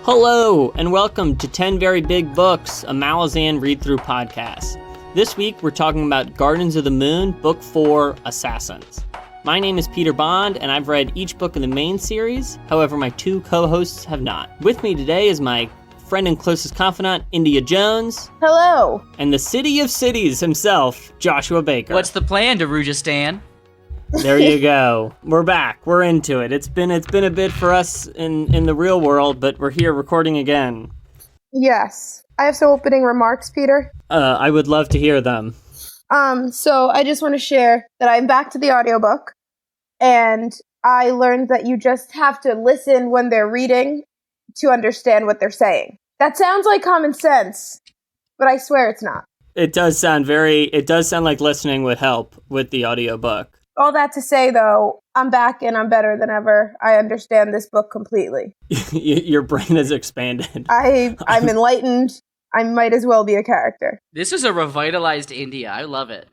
Hello, and welcome to 10 Very Big Books, a Malazan Readthrough podcast. This week, we're talking about Gardens of the Moon, Book 4, Assassins. My name is Peter Bond, and I've read each book in the main series. However, my two co-hosts have not. With me today is my friend and closest confidant, India Jones. Hello. And the city of cities himself, Joshua Baker. What's the plan, Darujhistan? There you go. We're back. We're into it. It's been a bit for us in the real world, but we're here recording again. Yes. I have some opening remarks, Peter. I would love to hear them. So I just want to share that I'm back to the audiobook, and I learned that you just have to listen when they're reading to understand what they're saying. That sounds like common sense, but I swear it's not. It does sound like listening would help with the audiobook. All that to say, though, I'm back and I'm better than ever. I understand this book completely. Your brain has expanded. I'm enlightened. I might as well be a character. This is a revitalized India. I love it.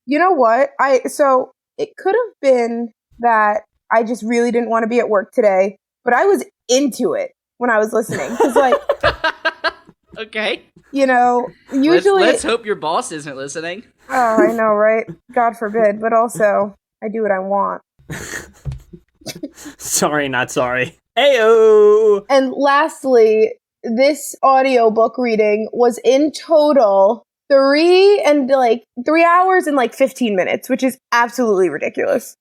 You know what? So it could have been that I just really didn't want to be at work today, but I was into it when I was listening. Because, okay. You know, usually... Let's hope your boss isn't listening. Oh, I know, right? God forbid. But also, I do what I want. Sorry, not sorry. Ayo! And lastly, this audiobook reading was in total 3 hours and 15 minutes, which is absolutely ridiculous.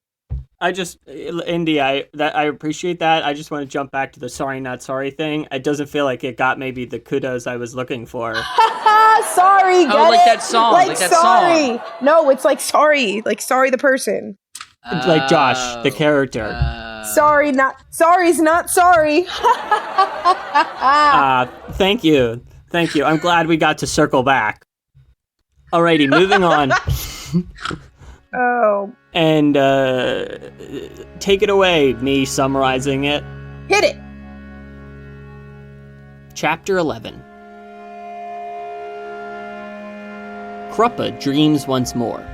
Indy, I appreciate that. I just want to jump back to the sorry, not sorry thing. It doesn't feel like it got maybe the kudos I was looking for. Sorry, get like it? that song. Like that sorry. Song. No, it's like sorry the person. Like Josh, the character. Sorry's not sorry. Thank you. I'm glad we got to circle back. Alrighty, moving on. Oh. And take it away, me summarizing it. Hit it. Chapter 11. Kruppe dreams once more.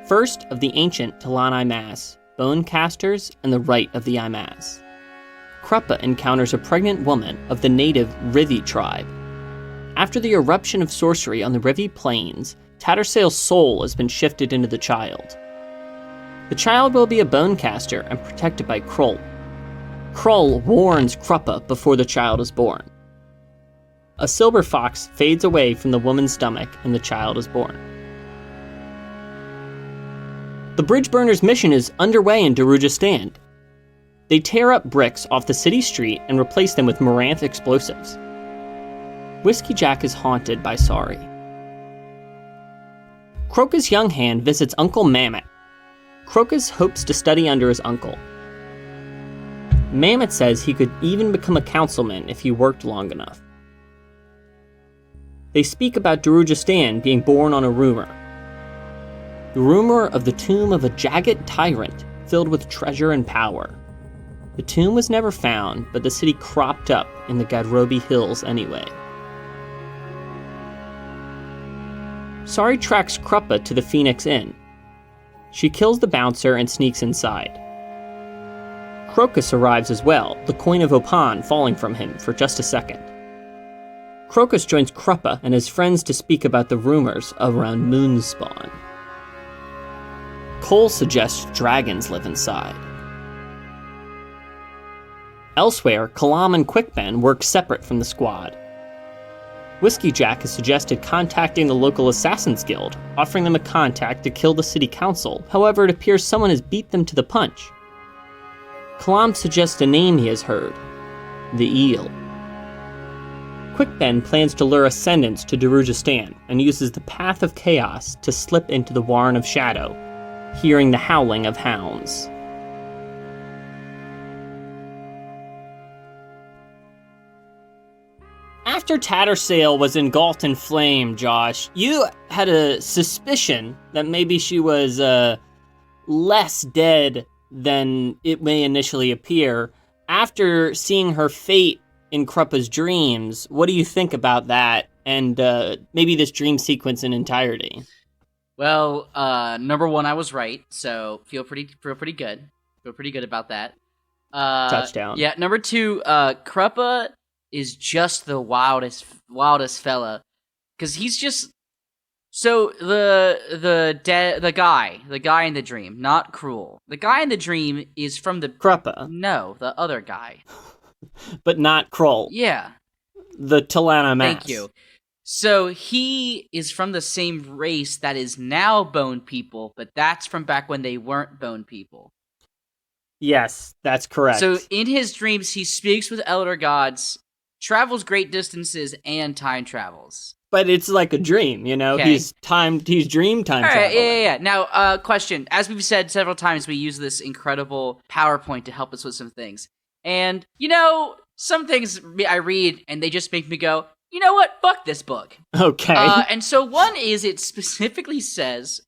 First of the ancient Talani Mass, bone casters, and the rite of the Imas. Kruppe encounters a pregnant woman of the native Rivi tribe. After the eruption of sorcery on the Rivi plains, Tattersail's soul has been shifted into the child. The child will be a bone caster and protected by Krull. Krull warns Kruppe before the child is born. A silver fox fades away from the woman's stomach and the child is born. The Bridgeburners' mission is underway in Darujhistan. They tear up bricks off the city street and replace them with Moranth explosives. Whiskey Jack is haunted by Sorry. Crocus Younghand visits Uncle Mammoth. Crocus hopes to study under his uncle. Mammoth says he could even become a councilman if he worked long enough. They speak about Darujhistan being born on a rumor. The rumor of the tomb of a jagged tyrant filled with treasure and power. The tomb was never found, but the city cropped up in the Gadrobi Hills anyway. Sorry tracks Kruppe to the Phoenix Inn. She kills the bouncer and sneaks inside. Crocus arrives as well, the coin of Opan falling from him for just a second. Crocus joins Kruppe and his friends to speak about the rumors around Moonspawn. Cole suggests dragons live inside. Elsewhere, Kalam and Quickben work separate from the squad. Whiskey Jack has suggested contacting the local Assassins Guild, offering them a contact to kill the city council. However, it appears someone has beat them to the punch. Kalam suggests a name he has heard, the Eel. Quickben plans to lure Ascendants to Darujhistan and uses the Path of Chaos to slip into the Warren of Shadow, hearing the howling of hounds. After Tattersail was engulfed in flame, Josh, you had a suspicion that maybe she was less dead than it may initially appear. After seeing her fate in Kruppe's dreams, what do you think about that and maybe this dream sequence in entirety? Well, number one, I was right, so feel pretty good. Feel pretty good about that. touchdown. Yeah, number 2, Kruppe is just the wildest fella. Because he's just... So, the guy in the dream, not Cruel. The guy in the dream is from the... Kruppe. No, the other guy. But not Kroll. Yeah. The Talana Mass. Thank you. So he is from the same race that is now Bone People, but that's from back when they weren't Bone People. Yes, that's correct. So in his dreams, he speaks with elder gods, travels great distances, and time travels. But it's like a dream, you know? Okay. He's dream time All right, traveling. yeah. Now, question. As we've said several times, we use this incredible PowerPoint to help us with some things. And, some things I read, and they just make me go, you know what? Fuck this book. Okay. And so one is, it specifically says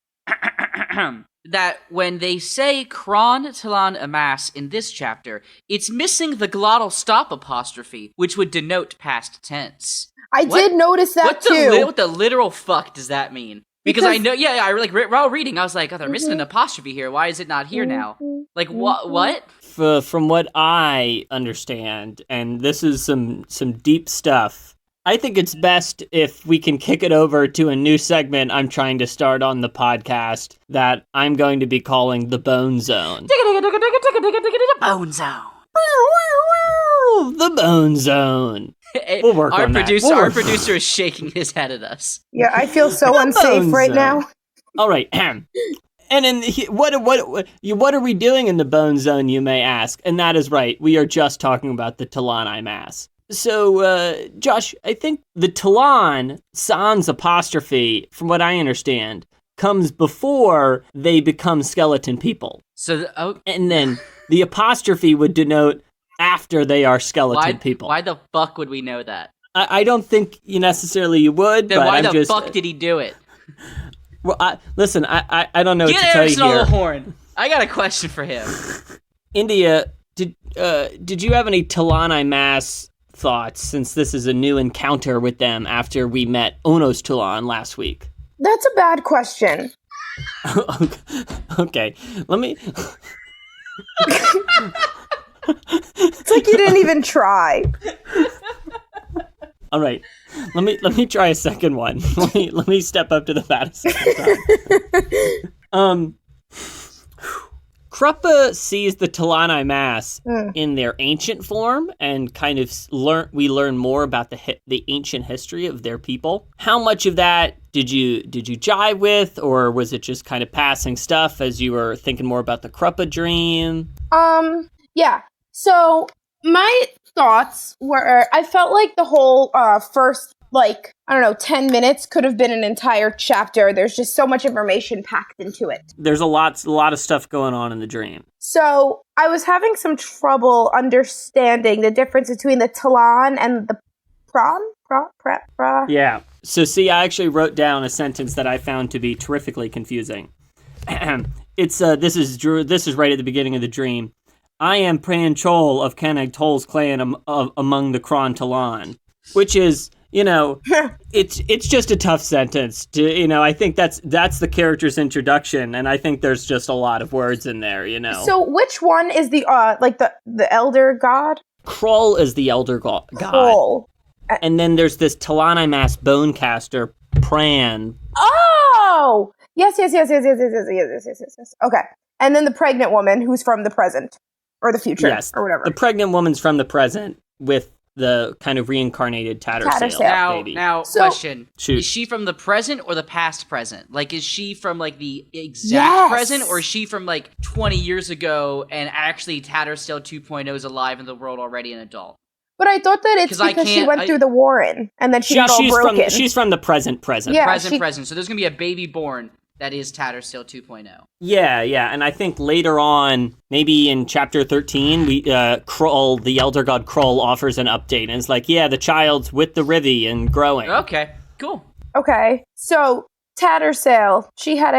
that when they say Kron Talan Amas in this chapter, it's missing the glottal stop apostrophe, which would denote past tense. I did notice that too. What the literal fuck does that mean? Because I know, while reading, I was like, oh, they're missing an apostrophe here. Why is it not here now? Like, what? From what I understand, and this is some deep stuff, I think it's best if we can kick it over to a new segment I'm trying to start on the podcast that I'm going to be calling the Bone Zone. Bone Zone. The Bone Zone. We'll work on that. Our producer is shaking his head at us. Yeah, I feel so unsafe right now. All right. And then what are we doing in the Bone Zone, you may ask? And that is right. We are just talking about the Talani Mass. So, Josh, I think the Talan sans apostrophe, from what I understand, comes before they become skeleton people. And then the apostrophe would denote after they are skeleton people. Why the fuck would we know that? I don't think you necessarily would. Then but why I'm the fuck did he do it? Well, listen, I don't know what to tell you Get Harrison here. Horn. I got a question for him. India, did you have any Talani Mass thoughts, since this is a new encounter with them after we met Onos Talan last week? That's a bad question. Okay, let me... It's like you didn't even try. All right, let me try a second one. Let me step up to the bat a second time. Kruppe sees the Talani Mass in their ancient form, and kind of we learn more about the ancient history of their people. How much of that did you jive with, or was it just kind of passing stuff as you were thinking more about the Kruppe dream? Yeah. So my thoughts were, I felt like the whole first, 10 minutes could have been an entire chapter. There's just so much information packed into it. There's a lot of stuff going on in the dream. So I was having some trouble understanding the difference between the Talan and the Pra. Yeah. So see, I actually wrote down a sentence that I found to be terrifically confusing. It's this is right at the beginning of the dream. I am Pran Chol of Kanag Tol's clan among the Kron Talan, which is, it's just a tough sentence to, I think that's the character's introduction, and I think there's just a lot of words in there, So which one is the elder god? Kroll is the elder god. Kroll. And then there's this Talani Mass bone caster, Pran. Oh! Yes. Okay. And then the pregnant woman who's from the present. Or the future, yes, or whatever. The pregnant woman's from the present with the kind of reincarnated Tattersail baby. Now, So, question. Shoot. Is she from the present or the past present? Like, is she from, the exact present, or is she from, 20 years ago, and actually Tattersail 2.0 is alive in the world already, an adult? But I thought that it's because she went through the Warren, and then she got all broken. She's from the present. Yeah, present. So there's going to be a baby born that is Tattersail 2.0. Yeah, and I think later on, maybe in chapter 13, we Kroll, the elder god Kroll, offers an update, and it's like, yeah, the child's with the Rivi and growing. Okay, cool. Okay, so Tattersail, she had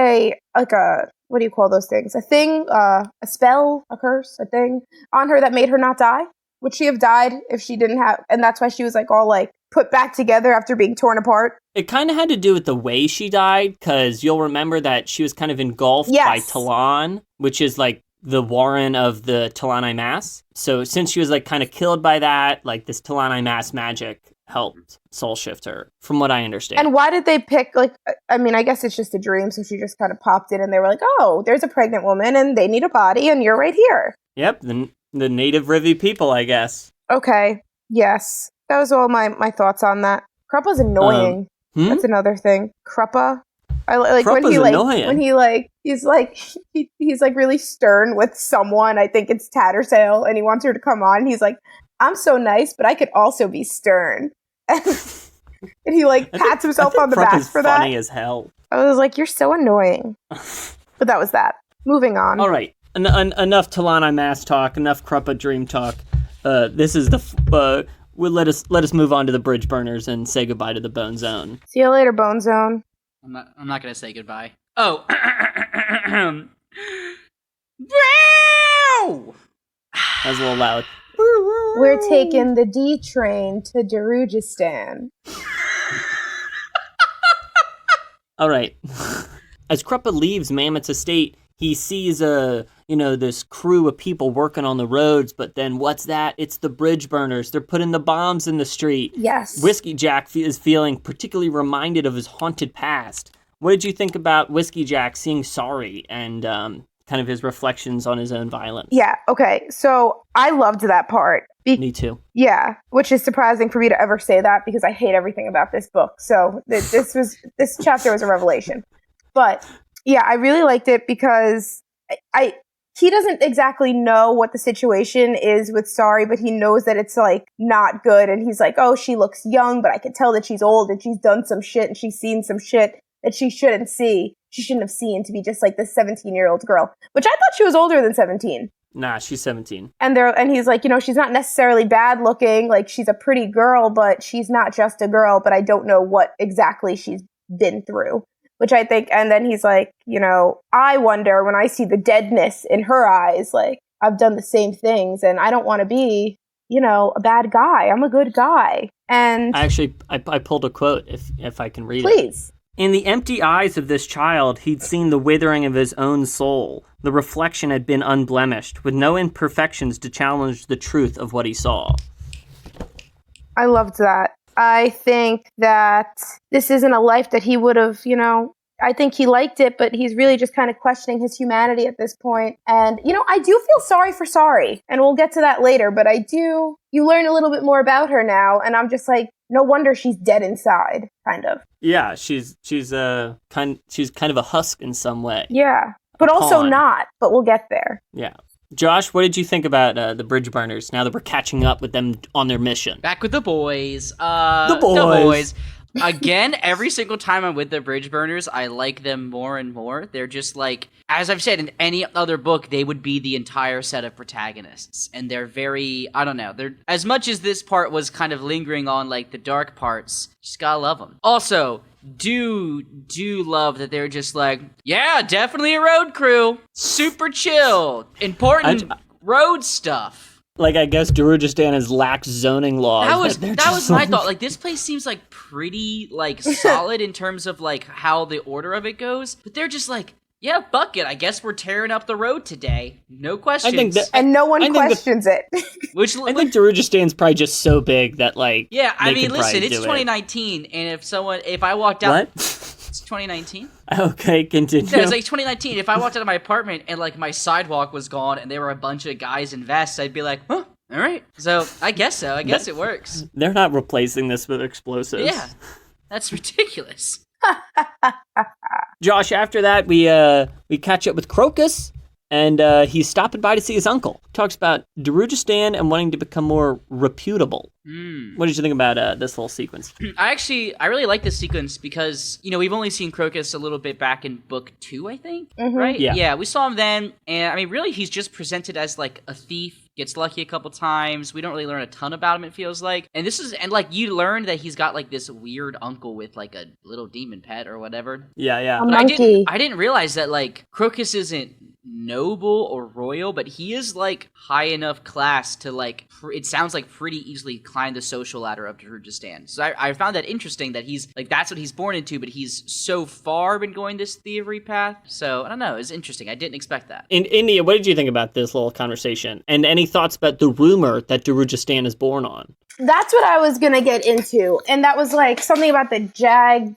what do you call those things? A thing, a spell, a curse, a thing on her that made her not die? Would she have died if she didn't have, and that's why she was all put back together after being torn apart? It kind of had to do with the way she died, because you'll remember that she was kind of engulfed by Talan, which is the Warren of the Talani Mass. So since she was like kind of killed by that, like this Talani Mass magic helped soul shift her, from what I understand. And why did they pick, like, I mean, I guess it's just a dream, so she just kind of popped in and they were like, oh, there's a pregnant woman and they need a body and you're right here. Yep, the native Rivi people, I guess. Okay, yes. That was all my thoughts on that. Kruppa's annoying. That's another thing. Kruppe. I like Kruppa's when he like annoying. when he like he's like really stern with someone. I think it's Tattersail, and he wants her to come on. He's like, I'm so nice, but I could also be stern. And he like pats himself on the back for that. Funny as hell. I was like, you're so annoying. But that was that. Moving on. All right, enough Talani Mass talk. Enough Kruppe dream talk. This is the. Let us move on to the Bridgeburners and say goodbye to the Bone Zone. See you later, Bone Zone. I'm not gonna say goodbye. Oh. That was a little loud. We're taking the D train to Darujhistan. All right. As Kruppe leaves Mammoth's estate, he sees this crew of people working on the roads, but then what's that? It's the Bridgeburners. They're putting the bombs in the street. Yes. Whiskey Jack is feeling particularly reminded of his haunted past. What did you think about Whiskey Jack seeing sorry and kind of his reflections on his own violence? Yeah, okay. So I loved that part. Me too. Yeah, which is surprising for me to ever say that because I hate everything about this book. So this chapter was a revelation. But yeah, I really liked it because he doesn't exactly know what the situation is with Sorry, but he knows that it's like not good. And he's like, oh, she looks young, but I can tell that she's old and she's done some shit and she's seen some shit that she shouldn't see. She shouldn't have seen to be just like this 17-year-old girl, which I thought she was older than 17. Nah, she's 17. And he's like, she's not necessarily bad looking. Like, she's a pretty girl, but she's not just a girl, but I don't know what exactly she's been through. Which I think, and then he's like, I wonder when I see the deadness in her eyes, like, I've done the same things and I don't want to be, a bad guy. I'm a good guy. And I pulled a quote if I can read it. Please. In the empty eyes of this child, he'd seen the withering of his own soul. The reflection had been unblemished, with no imperfections to challenge the truth of what he saw. I loved that. I think that this isn't a life that he would have, I think he liked it, but he's really just kind of questioning his humanity at this point. And, I do feel sorry for Sorry, and we'll get to that later, but you learn a little bit more about her now, and I'm just like, no wonder she's dead inside, kind of. Yeah, she's kind of a husk in some way. Yeah, but also not, but we'll get there. Yeah. Josh, what did you think about the Bridgeburners now that we're catching up with them on their mission? Back with the boys. The boys. Again, every single time I'm with the Bridgeburners, I like them more and more. They're just like, as I've said, in any other book, they would be the entire set of protagonists. And they're very, I don't know, they're, as much as this part was kind of lingering on like the dark parts, just gotta love them. Also, do love that they're just like, yeah, definitely a road crew. Super chill. Important road stuff. Like, I guess Darujhistan has lax zoning laws. That was my thought. Like, this place seems like pretty, like, solid in terms of, like, how the order of it goes. But they're just like, yeah, fuck it. I guess we're tearing up the road today. No questions. And no one questions it. I think Darujhistan's probably just so big that, like, yeah, I mean, listen, it's 2019, and if I walked out... What? It's 2019. Okay, continue. Yeah, it's like 2019. If I walked out of my apartment and like my sidewalk was gone and there were a bunch of guys in vests, I'd be like, huh, all right. So I guess so. I guess it works. They're not replacing this with explosives. Yeah, that's ridiculous. Josh, after that, we catch up with Crocus, and he's stopping by to see his uncle. Talks about Darujhistan and wanting to become more reputable. What did you think about this whole sequence? I really like this sequence because, we've only seen Crocus a little bit back in book 2, I think, right? Yeah, we saw him then, and I mean, really, he's just presented as like a thief, gets lucky a couple times. We don't really learn a ton about him, it feels like. And you learn that he's got like this weird uncle with like a little demon pet or whatever. Yeah. A monkey. I didn't realize that like Crocus isn't noble or royal, but he is like high enough class to like, it sounds like pretty easily climb the social ladder of Darujhistan. So I found that interesting that he's like, that's what he's born into, but he's so far been going this thievery path. So I don't know, it's interesting. I didn't expect that. In India, what did you think about this little conversation? And any thoughts about the rumor that Darujhistan is born on? That's what I was going to get into. And that was like something about the Jagat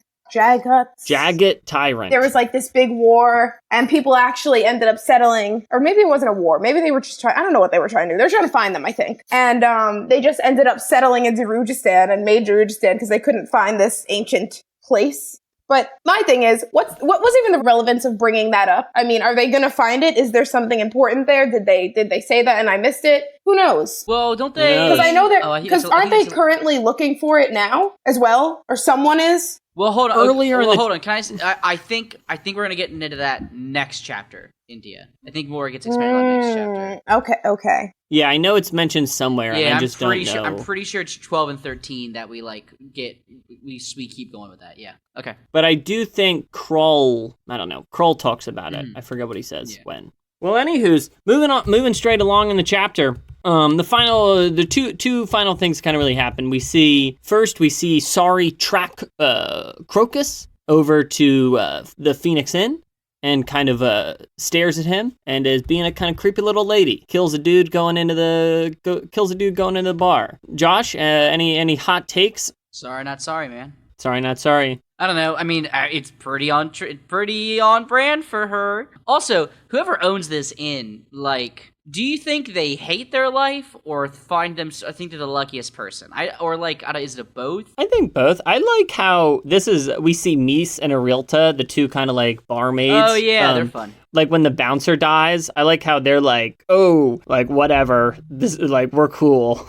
Tyrant. There was like this big war, and people actually ended up settling, or maybe it wasn't a war. Maybe they were just trying, I don't know what they were trying to do. They were trying to find them, I think. And they just ended up settling in Darujhistan and made Darujhistan because they couldn't find this ancient place. But my thing is, what was even the relevance of bringing that up? I mean, are they going to find it? Is there something important there? Did they say that and I missed it? Who knows? Well, don't they? Because I know they're, because aren't they currently looking for it now as well? Or someone is? Well, hold on. Hold on. Can I think we're gonna get into that next chapter, India. I think more gets expanded on next chapter. Okay. Yeah, I know it's mentioned somewhere. Yeah, and I just don't know. I'm pretty sure it's 12 and 13 that we like get. We keep going with that. Yeah. Okay. But I do think Krull talks about it. I forget what he says when. Well, anywho's moving straight along in the chapter. The two final things kind of really happen. We see Sari track Crocus over to the Phoenix Inn and kind of stares at him and is being a kind of creepy little lady. Kills a dude going into the bar. Josh, any hot takes? Sorry, not sorry, man. Sorry, not sorry. I don't know. I mean, it's pretty on brand for her. Also, whoever owns this inn, like, do you think they hate their life or think they're the luckiest person? Is it both? I think both. I like how we see Mies and Arilta, the two kind of like barmaids. Oh yeah, they're fun. Like when the bouncer dies, I like how they're like, oh, like whatever. This is like, we're cool.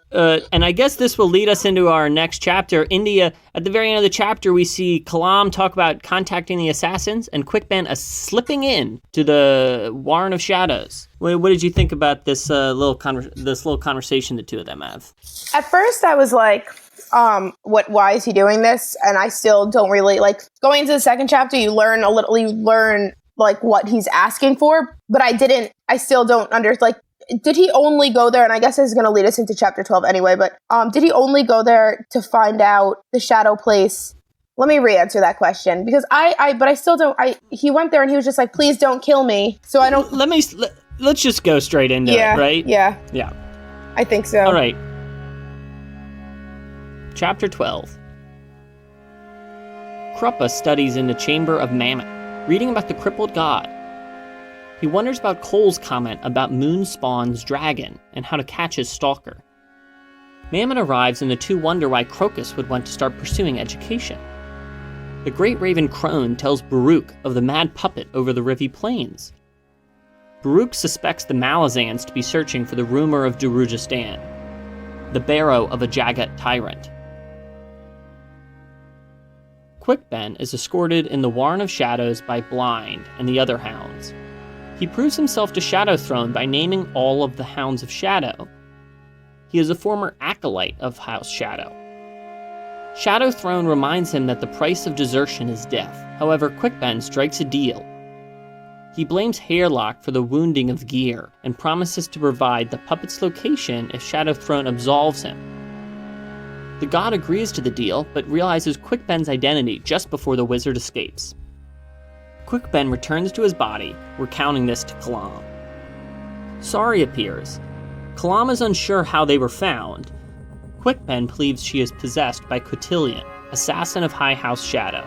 And I guess this will lead us into our next chapter. India, at the very end of the chapter, we see Kalam talk about contacting the assassins and Quickben slipping in to the Warren of Shadows. What did you think about this little conversation the two of them have? At first, I was like, why is he doing this? And I still don't really, like, going into the second chapter, you learn like what he's asking for, but I still don't did he only go there, and I guess this is going to lead us into chapter 12 anyway, but did he only go there to find out the shadow place? Let me re-answer that question, because but I still don't, he went there and he was just like, please don't kill me, so I don't... Let's just go straight into it, right? Yeah. I think so. All right. Chapter 12. Kruppe studies in the chamber of Mammoth, reading about the crippled god. He wonders about Cole's comment about Moonspawn's dragon and how to catch his stalker. Mammon arrives and the two wonder why Crocus would want to start pursuing education. The great raven Crone tells Baruch of the mad puppet over the Rivi Plains. Baruch suspects the Malazans to be searching for the rumor of Darujhistan, the barrow of a Jagat tyrant. Quickben is escorted in the Warren of Shadows by Blind and the other hounds. He proves himself to Shadowthrone by naming all of the Hounds of Shadow. He is a former acolyte of House Shadow. Shadowthrone reminds him that the price of desertion is death. However, Quickben strikes a deal. He blames Hairlock for the wounding of Gear and promises to provide the puppet's location if Shadowthrone absolves him. The god agrees to the deal, but realizes Quickben's identity just before the wizard escapes. Quickben returns to his body, recounting this to Kalam. Sari appears. Kalam is unsure how they were found. Quickben believes she is possessed by Cotillion, assassin of High House Shadow.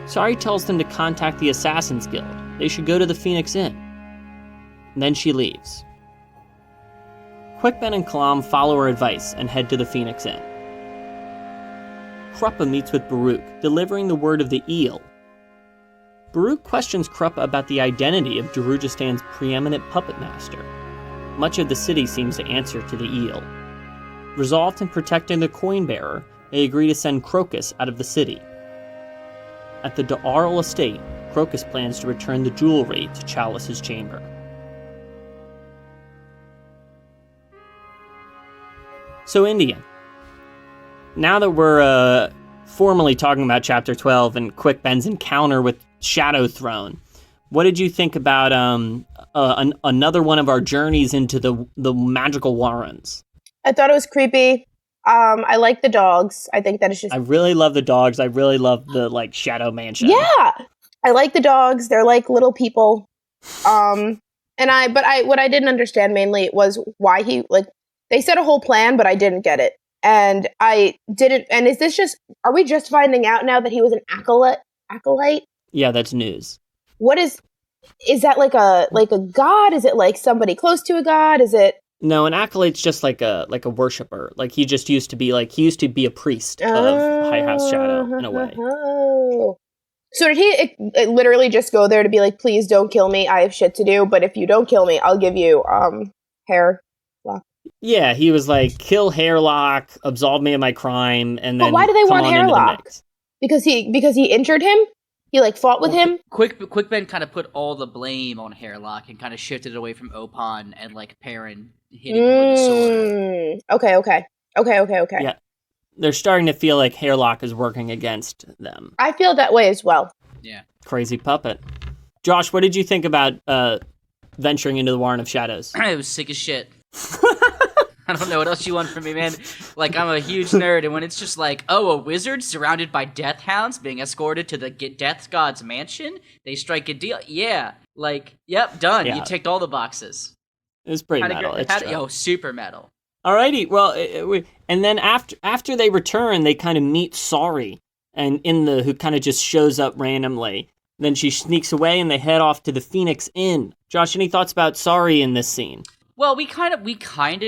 Sari tells them to contact the Assassin's Guild. They should go to the Phoenix Inn. And then she leaves. Quickben and Kalam follow her advice and head to the Phoenix Inn. Kruppe meets with Baruch, delivering the word of the eel. Baruch questions Kruppe about the identity of Darujhistan's preeminent puppet master. Much of the city seems to answer to the eel. Resolved in protecting the coin-bearer, they agree to send Crocus out of the city. At the Da'arl estate, Crocus plans to return the jewelry to Chalice's chamber. So, India. Now that we're formally talking about Chapter 12 and Quickben's encounter with Shadowthrone, What did you think about another one of our journeys into the magical warrens? I thought it was creepy. I like the dogs. I think that it's just... I really love the dogs. I really love the, like, shadow mansion. Yeah! I like the dogs. They're like little people. What I didn't understand mainly was why he, like, they said a whole plan, but I didn't get it. And I didn't, and are we just finding out now that he was an acolyte? Yeah, that's news. What is that like a god? Is it like somebody close to a god? Is it? No, an acolyte's just like a worshiper. Like he used to be a priest of High House Shadow in a way. Oh. So did he literally just go there to be like, please don't kill me, I have shit to do, but if you don't kill me, I'll give you hair lock? Yeah, he was like, kill Hairlock, absolve me of my crime, and then. But why do they want Hairlock? Because he injured him? He like fought with him? Quick Ben kind of put all the blame on Hairlock and kind of shifted it away from Opon and like Perrin hitting him with the sword. Okay. Yeah. They're starting to feel like Hairlock is working against them. I feel that way as well. Yeah. Crazy puppet. Josh, what did you think about venturing into the Warren of Shadows? It was sick as shit. I don't know what else you want from me, man. Like, I'm a huge nerd, and when it's just like, oh, a wizard surrounded by death hounds being escorted to the death god's mansion, they strike a deal. Yeah. Like, yep, done. Yeah. You ticked all the boxes. It was pretty metal. Super metal. Alrighty, well, and then after they return, they kind of meet Sorry, and who kind of just shows up randomly. Then she sneaks away, and they head off to the Phoenix Inn. Josh, any thoughts about Sorry in this scene? Well, we kind of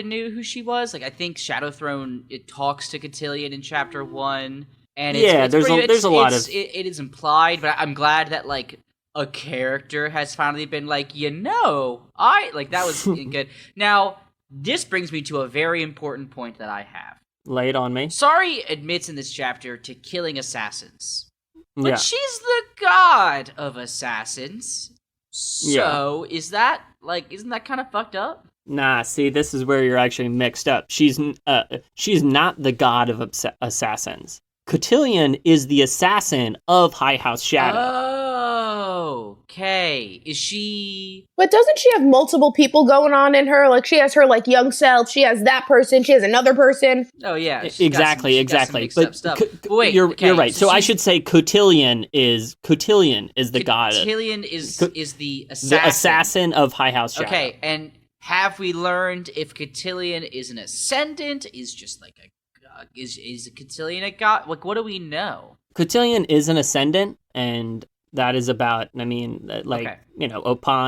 knew who she was. Like, I think Shadow Throne, it talks to Cotillion in Chapter 1, and there's a lot of it is implied, but I'm glad that like a character has finally been like, that was good. Now. This brings me to a very important point that I have. Lay it on me. Sorry admits in this chapter to killing assassins. But she's the god of assassins. So, isn't that kind of fucked up? Nah, see, this is where you're actually mixed up. She's not the god of assassins. Cotillion is the assassin of High House Shadow. Oh, okay. Is she... But doesn't she have multiple people going on in her? Like, she has her, like, young self, she has that person, she has another person. Oh, yeah. Exactly. But wait, you're right. So I should say Cotillion is the god. Cotillion is the assassin. The assassin of High House Shadow. Okay, and have we learned if Cotillion is an ascendant, is just like a... Is Cotillion a god? Like, what do we know? Cotillion is an ascendant, and that is about, Opon,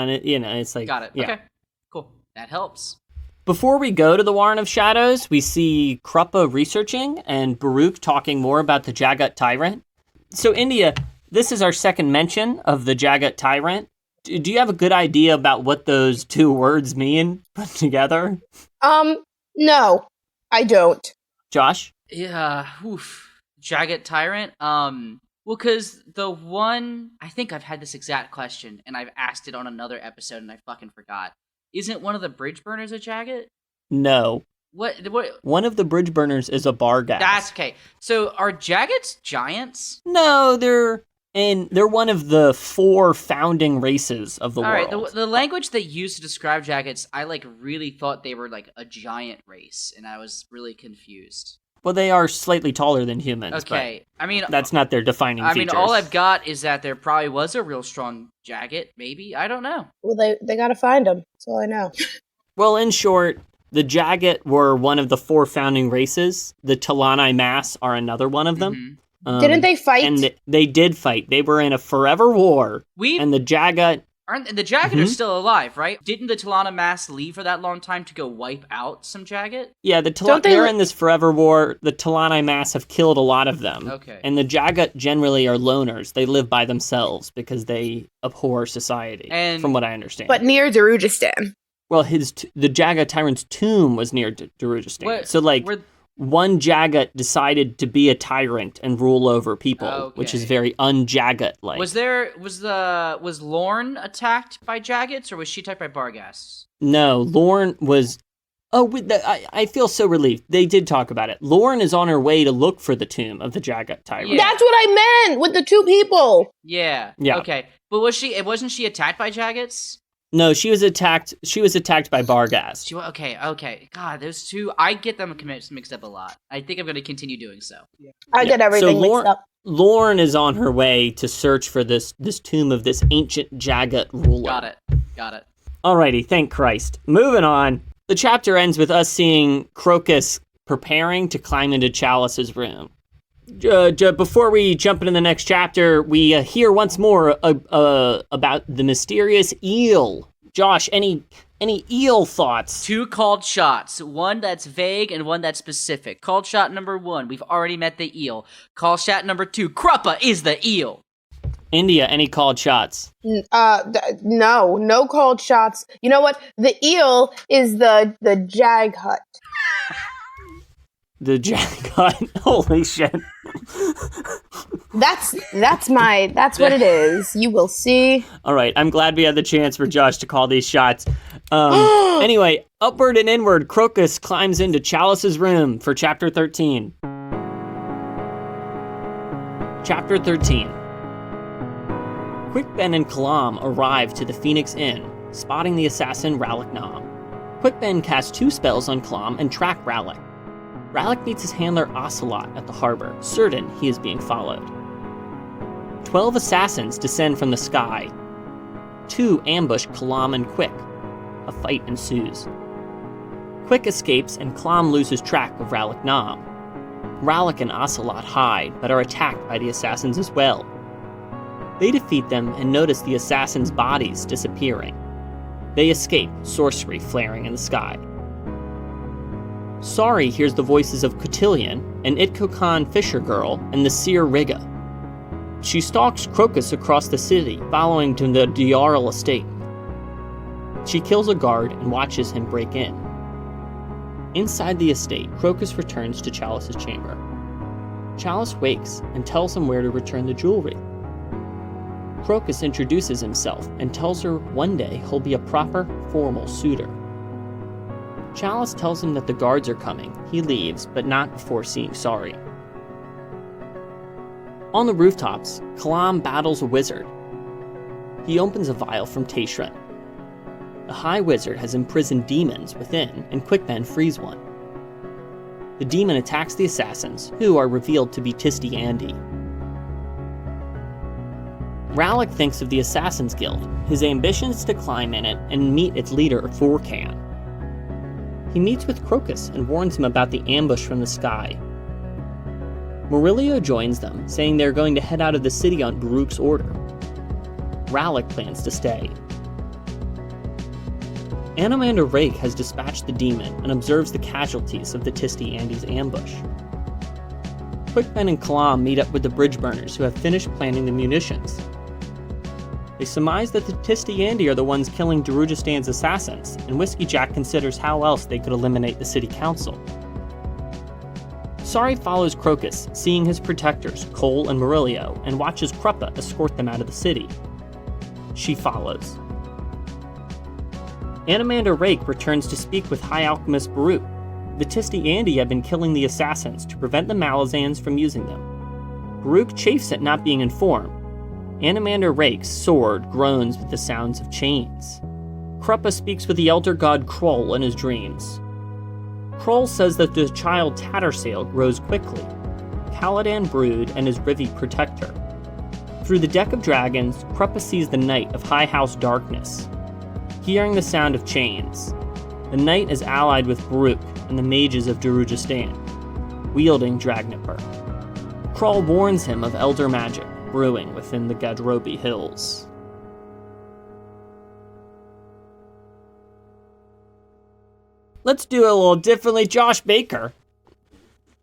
it's like... Got it. Yeah. Okay, cool. That helps. Before we go to the Warren of Shadows, we see Kruppe researching and Baruch talking more about the Jagat Tyrant. So, India, this is our second mention of the Jagat Tyrant. Do you have a good idea about what those two words mean put together? No, I don't. Josh? Yeah, Jagat Tyrant? Well, because the one... I think I've had this exact question, and I've asked it on another episode, and I fucking forgot. Isn't one of the Bridgeburners a Jagat? No. What? One of the Bridgeburners is a Barghast. That's okay. So, are Jagats giants? No, they're one of the 4 founding races of the world. All right, the language they used to describe Jagats, I really thought they were like a giant race, and I was really confused. Well, they are slightly taller than humans. Okay, but that's not their defining features. All I've got is that there probably was a real strong Jagat. Maybe, I don't know. Well, they gotta find them. That's all I know. Well, in short, the Jagat were one of the 4 founding races. The Talani Mass are another one of them. Mm-hmm. Didn't they fight? And they did fight. They were in a forever war. And the Jagat... The Jagat are still alive, right? Didn't the Talana Mass leave for that long time to go wipe out some Jagat? Yeah, they're in this forever war. The Talani Mass have killed a lot of them. Okay. And the Jagat generally are loners. They live by themselves because they abhor society, from what I understand. But near Darujhistan. Well, the Jagat Tyrant's tomb was near Darujhistan. One Jagat decided to be a tyrant and rule over people, which is very un-Jagat-like. Was Lorne attacked by Jagats, or was she attacked by Barghasts? No, Lorne was Oh, I feel so relieved. They did talk about it. Lauren is on her way to look for the tomb of the Jagat tyrant. Yeah. That's what I meant with the two people. Yeah. Yeah. Okay. But wasn't she attacked by Jagats? No, she was attacked by Barghast. Okay. God, those two, I get them mixed up a lot. I think I'm going to continue doing so. I get everything mixed up. Lauren is on her way to search for this tomb of this ancient Jagat ruler. Got it. Alrighty, thank Christ. Moving on. The chapter ends with us seeing Crocus preparing to climb into Chalice's room. Before we jump into the next chapter, we hear once more about the mysterious eel. Josh, any eel thoughts? 2 called shots. One that's vague and one that's specific. Called shot number 1, we've already met the eel. Call shot number 2, Kruppe is the eel. India, any called shots? No called shots. You know what? The eel is the jag hut. The jag hut. Holy shit. That's what it is. You will see. All right, I'm glad we had the chance for Josh to call these shots. Anyway, upward and inward, Crocus climbs into Chalice's room for Chapter 13. Chapter 13. Quickben and Kalam arrive to the Phoenix Inn, spotting the assassin Ralik Nam. Quickben casts 2 spells on Kalam and track Ralik. Ralik meets his handler Ocelot at the harbor, certain he is being followed. 12 assassins descend from the sky. 2 ambush Kalam and Quick. A fight ensues. Quick escapes and Kalam loses track of Ralik Nam. Ralik and Ocelot hide, but are attacked by the assassins as well. They defeat them and notice the assassins' bodies disappearing. They escape, sorcery flaring in the sky. Sari hears the voices of Cotillion, an Itkokan fisher girl, and the seer Riga. She stalks Crocus across the city, following to the Diarl estate. She kills a guard and watches him break in. Inside the estate, Crocus returns to Chalice's chamber. Chalice wakes and tells him where to return the jewelry. Crocus introduces himself and tells her one day he'll be a proper, formal suitor. Chalice tells him that the guards are coming. He leaves, but not before seeing Sari. On the rooftops, Kalam battles a wizard. He opens a vial from Teshrin. The High Wizard has imprisoned demons within, and Quickben frees one. The demon attacks the assassins, who are revealed to be Tisti Andy. Ralik thinks of the Assassin's Guild, his ambitions to climb in it and meet its leader, Thorcan. He meets with Crocus and warns him about the ambush from the sky. Murillo joins them, saying they're going to head out of the city on Baruch's order. Ralik plans to stay. Anomander Rake has dispatched the demon and observes the casualties of the Tisti Andy's ambush. Quickben and Kalam meet up with the Bridgeburners, who have finished planting the munitions. They surmise that the Tisti Andy are the ones killing Darujhistan's assassins, and Whiskey Jack considers how else they could eliminate the city council. Sari follows Crocus, seeing his protectors, Cole and Murillo, and watches Kruppe escort them out of the city. She follows. Anomander Rake returns to speak with High Alchemist Baruch. The Tisti Andy have been killing the assassins to prevent the Malazans from using them. Baruch chafes at not being informed. Anomander Rake's sword groans with the sounds of chains. Kruppe speaks with the elder god Kroll in his dreams. Kroll says that the child Tattersail grows quickly. Caladan Brood and his Rivi protect her. Through the deck of dragons, Kruppe sees the Knight of High House Darkness. Hearing the sound of chains, the Knight is allied with Baruch and the mages of Darujhistan, wielding Dragnipur. Kroll warns him of elder magic brewing within the Gadrobi Hills. Let's do it a little differently. Josh Baker.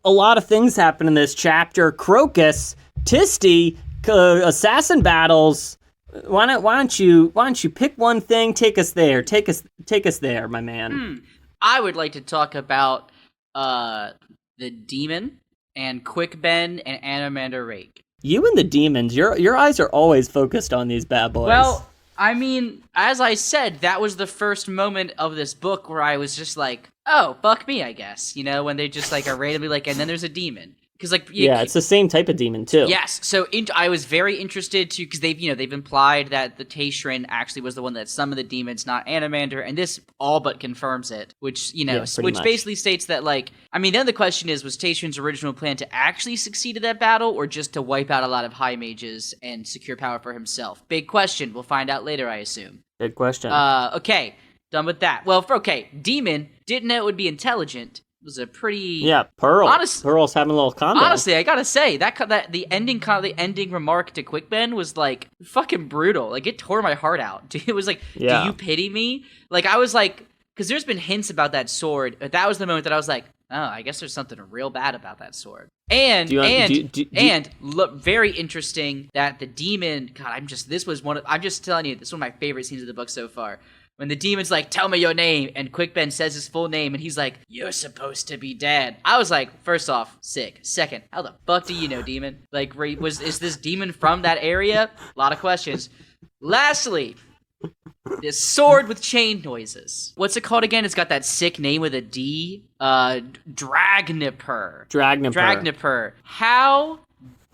A lot of things happen in this chapter. Crocus, Tisti, assassin battles. Why don't you pick one thing? Take us there. Take us there, my man. I would like to talk about the demon and Quickben and Anomander Rake. You and the demons. Your eyes are always focused on these bad boys. Well, I mean, as I said, that was the first moment of this book where I was just like, oh, fuck me, I guess. You know, when they just like are randomly like, and then there's a demon. Because like it's the same type of demon too. Yes, so I was very interested to because they've implied that the Tayshrin actually was the one that summoned the demons, not Animander, and this all but confirms it. Which which basically states that like then the question is, was Tayshrin's original plan to actually succeed at that battle, or just to wipe out a lot of high mages and secure power for himself? Big question. We'll find out later, I assume. Good question. Okay, done with that. Well, demon didn't know it would be intelligent. Was a pretty Pearl. Pearl's having a little combo. Honestly, I gotta say that the ending remark to Quickben was like fucking brutal. Like it tore my heart out. It was like, do you pity me? Like I was like, because there's been hints about that sword, but that was the moment that I was like, oh, I guess there's something real bad about that sword. And look, very interesting that the demon. God, I'm just telling you, this is one of my favorite scenes of the book so far. When the demon's like, tell me your name, and Quickben says his full name, and he's like, you're supposed to be dead. I was like, first off, sick. Second, how the fuck do you know, demon? Like, is this demon from that area? A lot of questions. Lastly, this sword with chain noises. What's it called again? It's got that sick name with a D. Dragnipur. How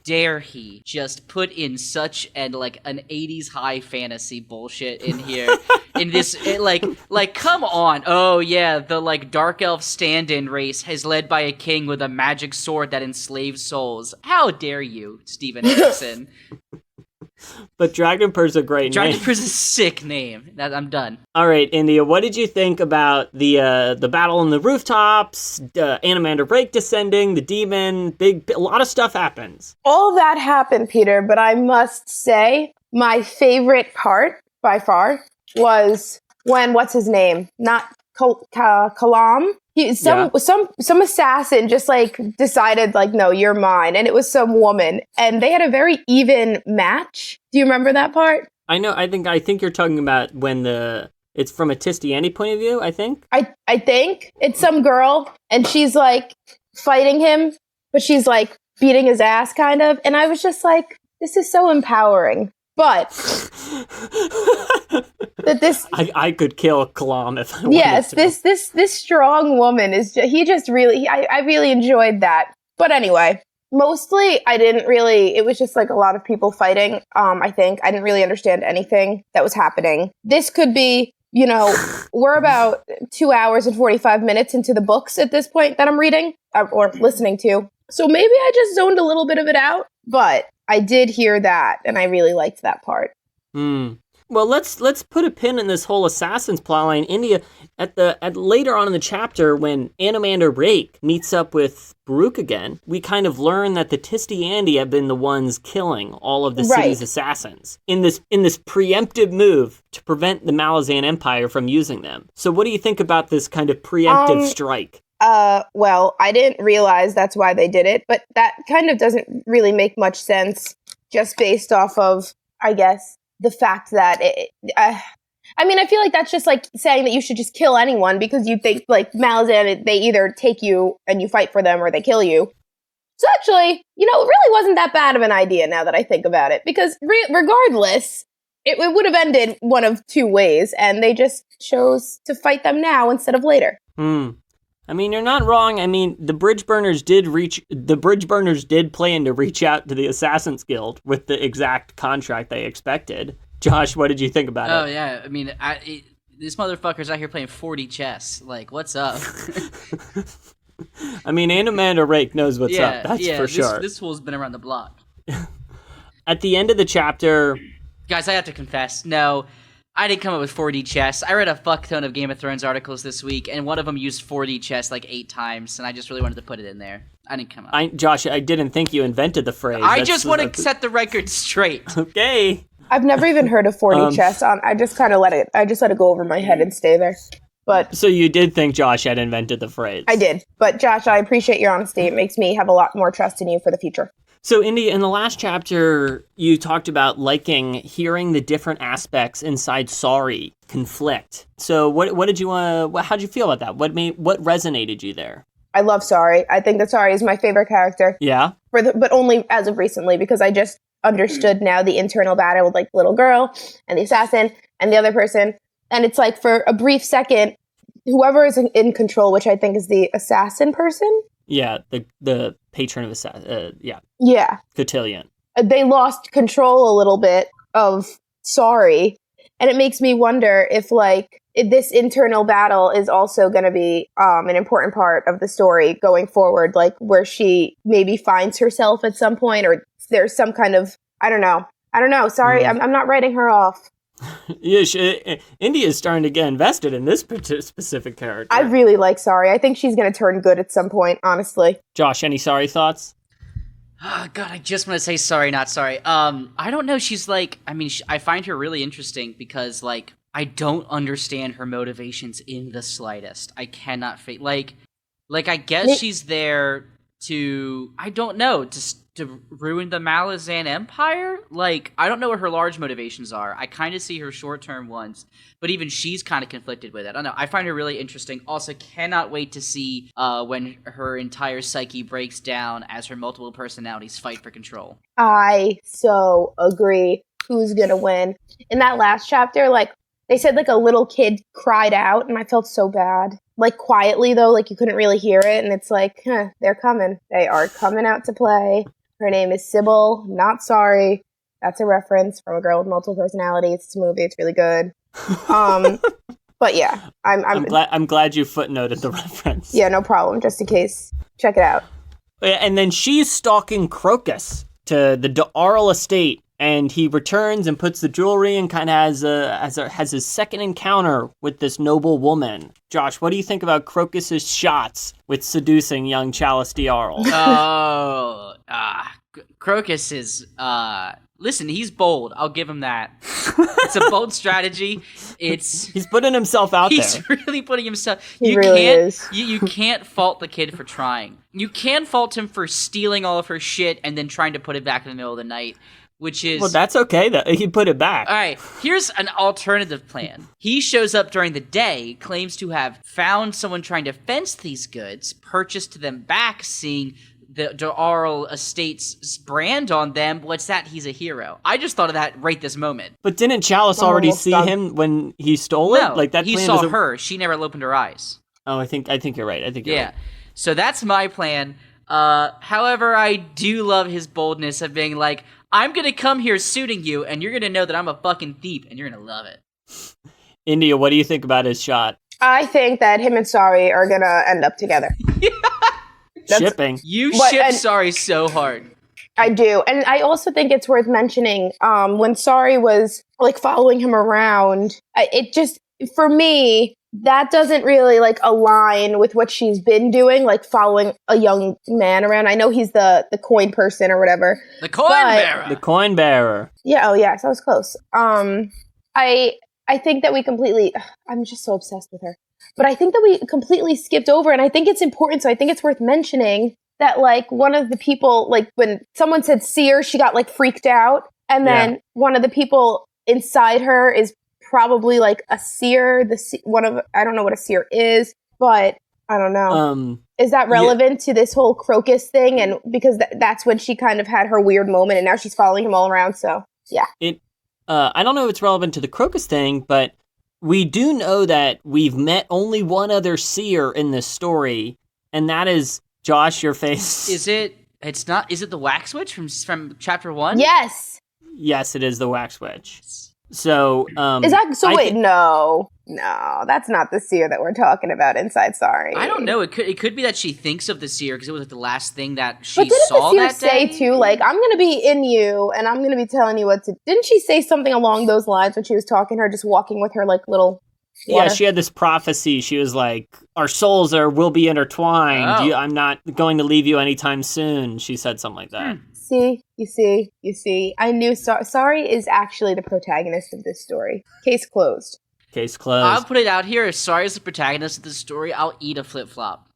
dare he just put in such an 80s high fantasy bullshit in here in this come on. Oh yeah, the dark elf stand-in race is led by a king with a magic sword that enslaves souls. How dare you, Steven Anderson? But Dragnipur's a great name. Dragnipur's a sick name. I'm done. All right, India, what did you think about the battle on the rooftops, Animander Break descending, the demon, a lot of stuff happens. All that happened, Peter, but I must say my favorite part by far was when, what's his name? Not Kalam? Some assassin just decided no, you're mine, and it was some woman, and they had a very even match. Do you remember that part? I know. I think you're talking about when it's from a Tistiani point of view. I think. I think it's some girl, and she's fighting him, but she's beating his ass, kind of, and I was just like, this is so empowering. But that this I could kill Kalam if I wanted to. Yes, this strong woman I really enjoyed that. But anyway, mostly I didn't really, it was just a lot of people fighting. I think I didn't really understand anything that was happening. This could be, we're about 2 hours and 45 minutes into the books at this point that I'm reading or listening to. So maybe I just zoned a little bit of it out, but I did hear that, and I really liked that part. Well, let's put a pin in this whole Assassin's plotline. India, at later on in the chapter, when Animander Rake meets up with Baruch again, we kind of learn that the Tistiandi have been the ones killing all of the city's assassins in this preemptive move to prevent the Malazan Empire from using them. So what do you think about this kind of preemptive strike? Well, I didn't realize that's why they did it, but that kind of doesn't really make much sense just based off of, I guess, the fact that I feel like that's just saying that you should just kill anyone because you think Malazan, they either take you and you fight for them or they kill you. So actually, it really wasn't that bad of an idea now that I think about it, because regardless, it would have ended one of two ways, and they just chose to fight them now instead of later. You're not wrong. The Bridgeburners did plan to reach out to the Assassin's Guild with the exact contract they expected. Josh, what did you think about it? Oh, yeah. This motherfucker's out here playing 4D chess. What's up? Animander Rake knows what's up. That's for sure. This fool's been around the block. At the end of the chapter... Guys, I have to confess. No, I didn't come up with 4D chess. I read a fuck ton of Game of Thrones articles this week, and one of them used 4D chess 8 times, and I just really wanted to put it in there. I didn't come up. Josh, I didn't think you invented the phrase. I just want to set the record straight. Okay. I've never even heard of 4D chess. I just kind of let it go over my head and stay there. But so you did think Josh had invented the phrase? I did. But Josh, I appreciate your honesty. It makes me have a lot more trust in you for the future. So, Indy, in the last chapter, you talked about hearing the different aspects inside Sorry conflict. So, what did you how'd you feel about that? What resonated you there? I love Sorry. I think that Sorry is my favorite character. Yeah. But only as of recently, because understood now the internal battle with like the little girl and the assassin and the other person. And it's like for a brief second, whoever is in control, which I think is the assassin person. Yeah, the patron of assassin. Yeah. Cotillion. They lost control a little bit of Sorry. And it makes me wonder if if this internal battle is also going to be an important part of the story going forward, like where she maybe finds herself at some point, or there's some kind of, I don't know. Sorry, I'm not writing her off. Yeah, India is starting to get invested in this specific character. I really like Sorry. I think she's going to turn good at some point, honestly. Josh, any Sorry thoughts? Oh, God, I just want to say sorry, not sorry. I don't know. She's like, I find her really interesting because, like, I don't understand her motivations in the slightest. I cannot like, I guess she's there to, I don't know, to ruin the Malazan Empire? Like, I don't know what her large motivations are. I kind of see her short-term ones, but even she's kind of conflicted with it. I don't know. I find her really interesting. Also, cannot wait to see when her entire psyche breaks down as her multiple personalities fight for control. I so agree. Who's gonna win? In that last chapter, like, they said like a little kid cried out, and I felt so bad. Like, quietly, though, like you couldn't really hear it, and it's like, they're coming. They are coming out to play. Her name is Sybil, not Sorry. That's a reference from A Girl with Multiple Personalities. It's a movie. It's really good. But yeah, I'm glad you footnoted the reference. Yeah, no problem. Just in case, check it out. And then she's stalking Crocus to the D'Arl estate, and he returns and puts the jewelry and kind of has his second encounter with this noble woman. Josh, what do you think about Crocus's shots with seducing young Chalice D'Arl? Crocus is, listen, he's bold. I'll give him that. It's a bold strategy. He's putting himself out there. He's really putting himself. He really is. You can't fault the kid for trying. You can fault him for stealing all of her shit and then trying to put it back in the middle of the night. Which is... Well, that's okay. He put it back. All right, here's an alternative plan. He shows up during the day, claims to have found someone trying to fence these goods, purchased them back, seeing the D'Arl Estate's brand on them. What's that? He's a hero. I just thought of that right this moment. But didn't Chalice already see him when he stole it? No, like that. He saw her. She never opened her eyes. Oh, I think you're right. Yeah. So that's my plan. However, I do love his boldness of being like, I'm gonna come here suiting you, and you're gonna know that I'm a fucking thief, and you're gonna love it. India, what do you think about his shot? I think that him and Sorry are gonna end up together. Shipping. You ship Sorry so hard. I do. And I also think it's worth mentioning, when Sorry was, like, following him around, it just, for me, that doesn't really, like, align with what she's been doing, like, following a young man around. I know he's the coin person or whatever. The coin bearer! The coin bearer. Yeah, oh, yeah, so I was close. I think that we completely... I'm just so obsessed with her. But I think that we completely skipped over, and I think it's important, so I think it's worth mentioning that, like, one of the people, like, when someone said seer, she got, like, freaked out, and then one of the people inside her is probably like a seer. I don't know what a seer is, but I don't know. Is that relevant to this whole Crocus thing? And because that's when she kind of had her weird moment, and now she's following him all around. So yeah, I don't know if it's relevant to the Crocus thing, but we do know that we've met only one other seer in this story, and that is Josh. Your face. Is it? It's not. Is it the Wax Witch from chapter 1? Yes. Yes, it is the Wax Witch. So, is that so? Wait, no, that's not the seer that we're talking about inside. Sorry, I don't know. It could be that she thinks of the seer because it was like the last thing that she saw that day. But didn't the seer say too, like, I'm gonna be in you and I'm gonna be telling you what to? Didn't she say something along those lines when she was talking to her, just walking with her like little? Water? Yeah, she had this prophecy. She was like, "Our souls will be intertwined. Oh. I'm not going to leave you anytime soon." She said something like that. See, you see. I knew Sorry is actually the protagonist of this story. Case closed. Case closed. I'll put it out here. If Sorry is the protagonist of this story, I'll eat a flip-flop.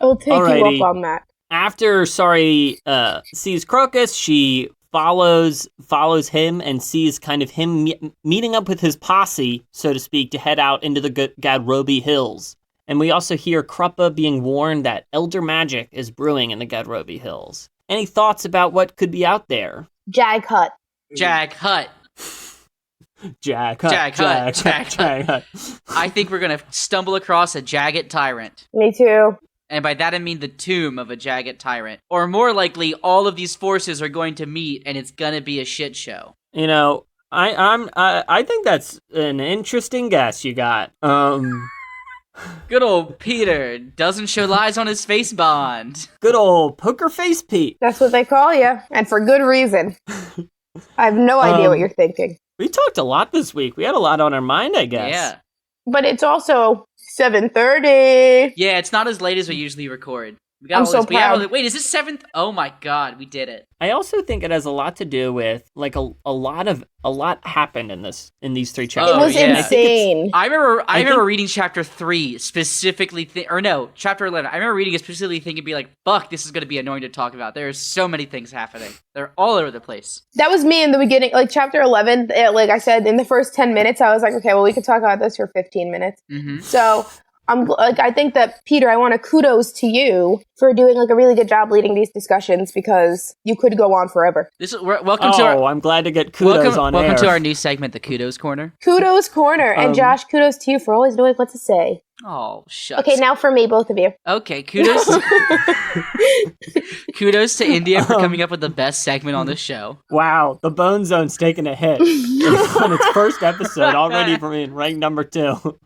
I'll take Alrighty. you up on that. After Sorry sees Crocus, she follows him and sees kind of him meeting up with his posse, so to speak, to head out into the Gadrobi Hills. And we also hear Kruppe being warned that elder magic is brewing in the Gadrobi Hills. Any thoughts about what could be out there? Jag Hut. Jag Hut. Jag Hut. Jag Hut. Jag Hut. I think we're gonna stumble across a jagged tyrant. Me too. And by that I mean the tomb of a jagged tyrant. Or more likely, all of these forces are going to meet and it's gonna be a shit show. You know, I think that's an interesting guess you got. Good old Peter doesn't show lies on his face bond. Good old poker face Pete. That's what they call you, and for good reason. I have no idea what you're thinking. We talked a lot this week. We had a lot on our mind, I guess. Yeah. But it's also 7:30. Yeah, it's not as late as we usually record. We got I'm all so this. We have proud. all wait, is this 7th? Oh my god, we did it. I also think it has a lot to do with like a lot happened in these 3 chapters. It was yeah. insane. I remember reading chapter 3 specifically, chapter 11. I remember reading it specifically thinking, be like, fuck, this is going to be annoying to talk about. There's so many things happening. They're all over the place. That was me in the beginning, like chapter 11. Like I said, in the first 10 minutes, I was like, okay, well, we could talk about this for 15 minutes. Mm-hmm. So I think that, Peter, I want to kudos to you for doing like a really good job leading these discussions, because you could go on forever. Welcome to our. I'm glad to get kudos on air. Welcome to our new segment, the Kudos Corner. Kudos Corner. And Josh, kudos to you for always knowing what to say. Oh, shucks. Okay, now for me, both of you. Okay, kudos to India for coming up with the best segment on the show. Wow, the Bone Zone's taking a hit on its first episode already for me, ranked number 2.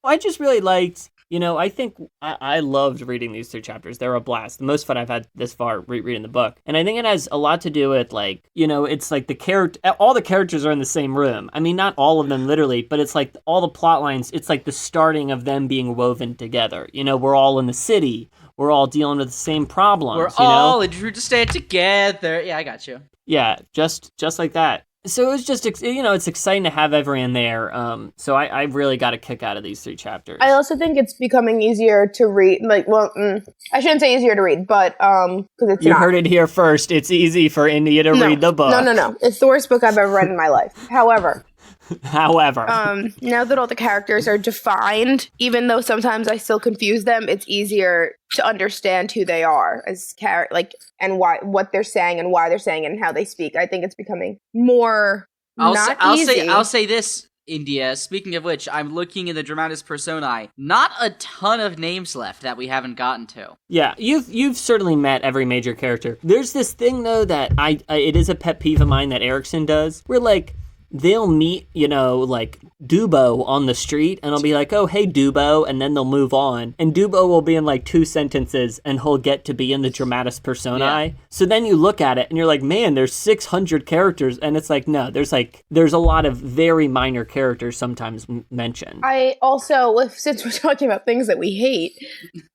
I just really liked, I think I loved reading these 3 chapters. They're a blast. The most fun I've had this far reading the book. And I think it has a lot to do with, like, it's like all the characters are in the same room. I mean, not all of them literally, but it's like all the plot lines, it's like the starting of them being woven together. We're all in the city. We're all dealing with the same problems. We're all interested together. Yeah, I got you. Yeah, just like that. So it was just, it's exciting to have everyone there. So I really got a kick out of these 3 chapters. I also think it's becoming easier to read. Like, well, I shouldn't say easier to read, but because it's You heard it here first. It's easy for India to read the book. No. It's the worst book I've ever read in my life. However, now that all the characters are defined, even though sometimes I still confuse them, it's easier to understand who they are as and what they're saying and why they're saying it and how they speak. I think it's becoming more easy. I'll say this, India. Speaking of which, I'm looking in the Dramatis Personae. Not a ton of names left that we haven't gotten to. Yeah, you've certainly met every major character. There's this thing though that it is a pet peeve of mine that Erickson does. Where like they'll meet, like Dubo on the street, and I'll be like, oh, hey, Dubo, and then they'll move on. And Dubo will be in like 2 sentences, and he'll get to be in the Dramatis Personae. Yeah. So then you look at it, and you're like, man, there's 600 characters, and it's like, no, there's a lot of very minor characters sometimes mentioned. I also, since we're talking about things that we hate...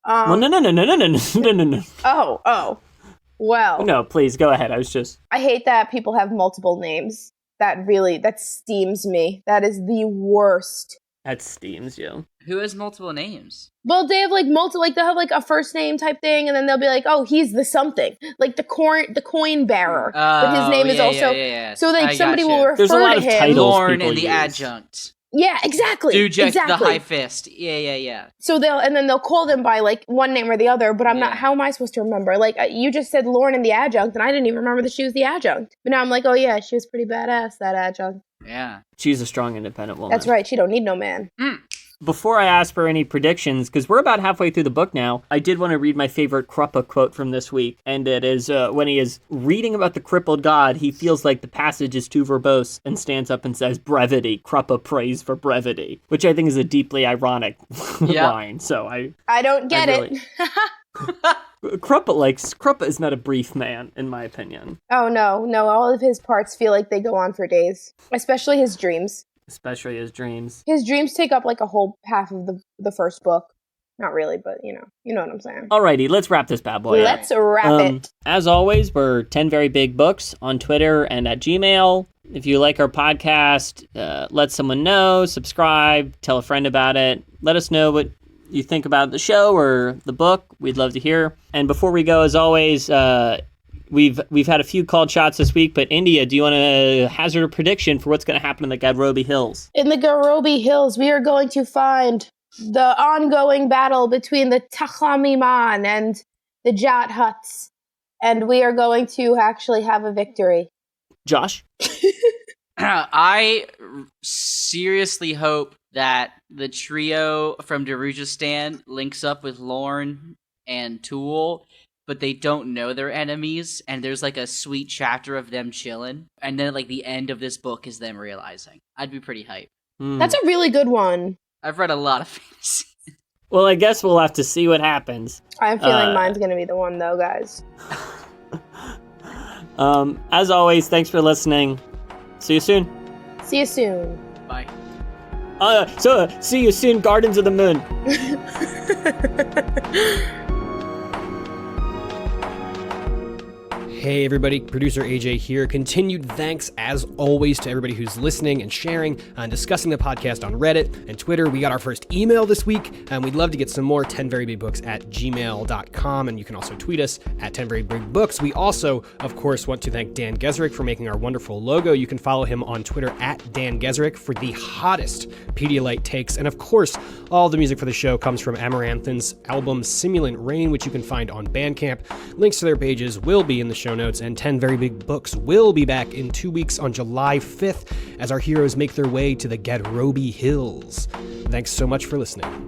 well, no. Oh. Well... No, please, go ahead. I hate that people have multiple names. That steams me. That is the worst. That steams you. Who has multiple names? Well, they have they'll have like a first name type thing, and then they'll be like, oh, he's the something. Like the coin bearer. But his name is also... Yeah. So like somebody will refer There's a lot to of him. titles Lorne people and the use. adjunct. Yeah, exactly. Dujek exactly. the High Fist. Yeah. So they'll call them by like one name or the other, but I'm not. How am I supposed to remember? Like you just said Lorne and the adjunct, and I didn't even remember that she was the adjunct. But now I'm like, oh yeah, she was pretty badass, that adjunct. Yeah. She's a strong, independent woman. That's right. She don't need no man. Before I ask for any predictions, because we're about halfway through the book now, I did want to read my favorite Kruppe quote from this week, and it is when he is reading about the crippled god, he feels like the passage is too verbose and stands up and says, brevity. Kruppe prays for brevity, which I think is a deeply ironic line. So I don't get it. Kruppe is not a brief man, in my opinion. Oh, no. All of his parts feel like they go on for days, especially his dreams. Especially his dreams. His dreams take up like a whole half of the first book. Not really, but you know what I'm saying. Alrighty, let's wrap this bad boy up. Let's wrap it. As always, we're 10 Very Big Books on Twitter and at Gmail. If you like our podcast, let someone know, subscribe, tell a friend about it. Let us know what you think about the show or the book. We'd love to hear. And before we go, as always, we've had a few called shots this week, but India, do you want to hazard a prediction for what's going to happen in the Garobi Hills? In the Garobi Hills, we are going to find the ongoing battle between the Takhamiman and the Jat Huts. and we are going to actually have a victory. Josh? I seriously hope that the trio from Darujhistan links up with Lorne and Tool, but they don't know they're enemies, and there's like a sweet chapter of them chilling, and then like the end of this book is them realizing. I'd be pretty hyped. That's a really good one. I've read a lot of fantasy. Well, I guess we'll have to see what happens. I'm feeling mine's going to be the one, though, guys. As always, thanks for listening. See you soon. See you soon. Bye. See you soon, Gardens of the Moon. Hey everybody, producer AJ here. Continued thanks as always to everybody who's listening and sharing and discussing the podcast on Reddit and Twitter. We got our first email this week, and we'd love to get some more 10verybooks at gmail.com, and you can also tweet us at 10verybooks. We also, of course, want to thank Dan Gesrick for making our wonderful logo. You can follow him on Twitter at Dan Gesrick for the hottest Pedialyte takes, and of course, all the music for the show comes from Amaranthin's album Simulant Rain, which you can find on Bandcamp. Links to their pages will be in the show notes, and 10 Very Big Books will be back in 2 weeks on July 5th as our heroes make their way to the Gadrobi Hills. Thanks so much for listening.